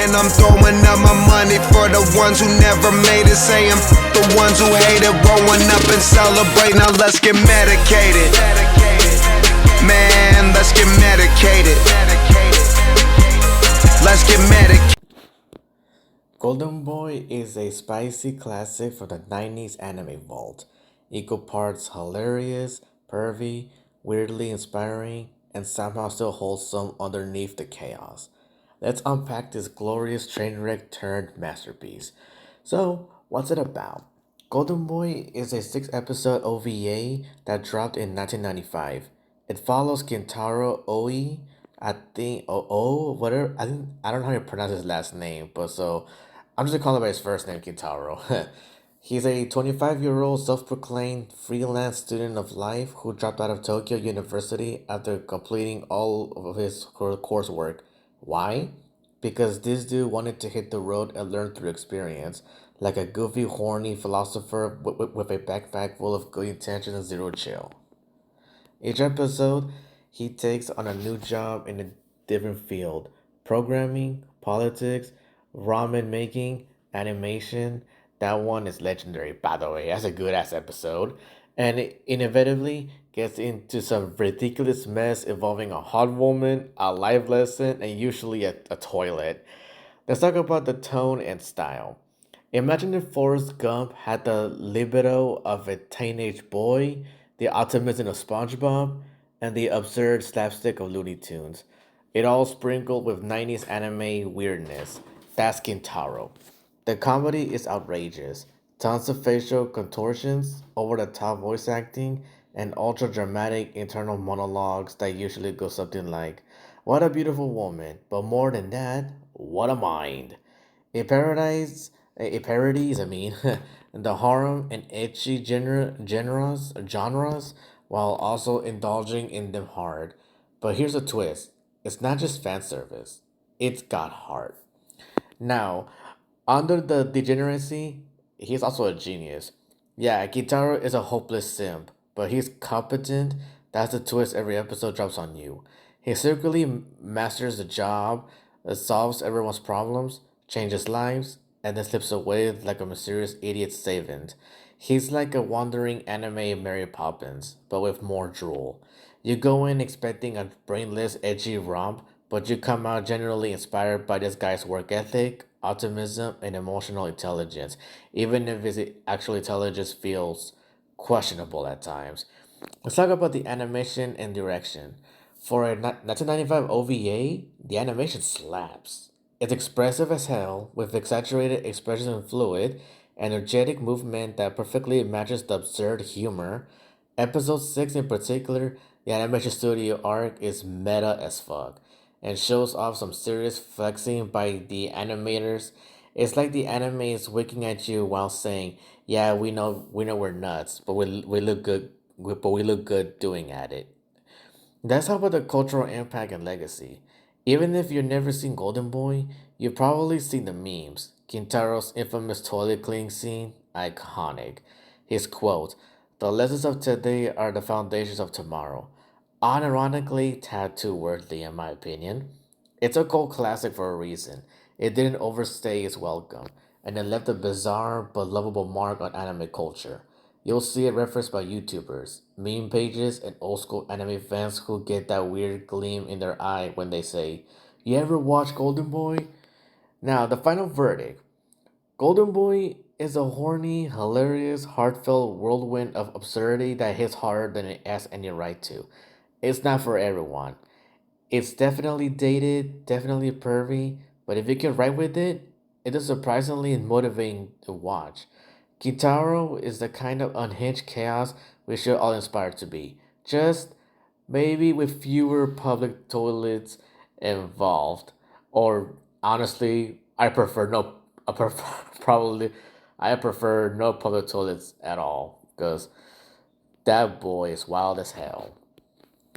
and I'm throwing up my money for the ones who never made it. Saying the ones who hate it, rolling up and celebrate. Now let's get medicated. Man, let's get medicated. Let's get medicated. Golden Boy is a spicy classic from the 90s anime vault. Equal parts hilarious, pervy, weirdly inspiring, and somehow still wholesome underneath the chaos. Let's unpack this glorious train wreck turned masterpiece. So, what's it about? Golden Boy is a 6 episode OVA that dropped in 1995. It follows Kintaro Oe, whatever. I don't know how to pronounce his last name, but so I'm just gonna call him by his first name, Kintaro. He's a 25-year-old self-proclaimed freelance student of life who dropped out of Tokyo University after completing all of his coursework. Why? Because this dude wanted to hit the road and learn through experience, like a goofy, horny philosopher with a backpack full of good intentions and zero chill. Each episode, he takes on a new job in a different field: programming, politics, ramen making, animation. That one is legendary, by the way. That's a good ass episode. And it inevitably gets into some ridiculous mess involving a hot woman, a life lesson, and usually a toilet. Let's talk about the tone and style. Imagine if Forrest Gump had the libido of a teenage boy, the optimism of SpongeBob, and the absurd slapstick of Looney Tunes. It all sprinkled with 90s anime weirdness. That's Kintaro. The comedy is outrageous. Tons of facial contortions, over the top voice acting, and ultra dramatic internal monologues that usually go something like, "What a beautiful woman, but more than that, what a mind." It parodies, the harem and ecchi genres, while also indulging in them hard. But here's a twist: it's not just fan service; it's got heart. Now, under the degeneracy, he's also a genius. Yeah, Gitaro is a hopeless simp, but he's competent. That's the twist every episode drops on you. He secretly masters the job, solves everyone's problems, changes lives, and then slips away like a mysterious idiot savant. He's like a wandering anime Mary Poppins, but with more drool. You go in expecting a brainless, edgy romp, but you come out genuinely inspired by this guy's work ethic, optimism, and emotional intelligence, even if his actual intelligence feels questionable at times. Let's talk about the animation and direction. For a 1995 OVA, the animation slaps. It's expressive as hell, with exaggerated expressions and fluid, energetic movement that perfectly matches the absurd humor. Episode 6 in particular, the animation studio arc is meta as fuck and shows off some serious flexing by the animators. It's like the anime is winking at you while saying, "Yeah, we know we're nuts, but we look good, but we look good doing at it." That's how about the cultural impact and legacy. Even if you've never seen Golden Boy, you've probably seen the memes. Kintaro's infamous toilet cleaning scene, iconic. His quote, "The lessons of today are the foundations of tomorrow." Unironically tattoo worthy, in my opinion. It's a cult classic for a reason. It didn't overstay its welcome, and it left a bizarre but lovable mark on anime culture. You'll see it referenced by YouTubers, meme pages, and old school anime fans who get that weird gleam in their eye when they say, "You ever watch Golden Boy?" Now, the final verdict: Golden Boy is a horny, hilarious, heartfelt whirlwind of absurdity that hits harder than it has any right to. It's not for everyone. It's definitely dated, definitely pervy, but if you can write with it, it is surprisingly motivating to watch. Kitaro is the kind of unhinged chaos we should all aspire to be. Just maybe with fewer public toilets involved. Or honestly, I prefer probably I prefer no public toilets at all because that boy is wild as hell.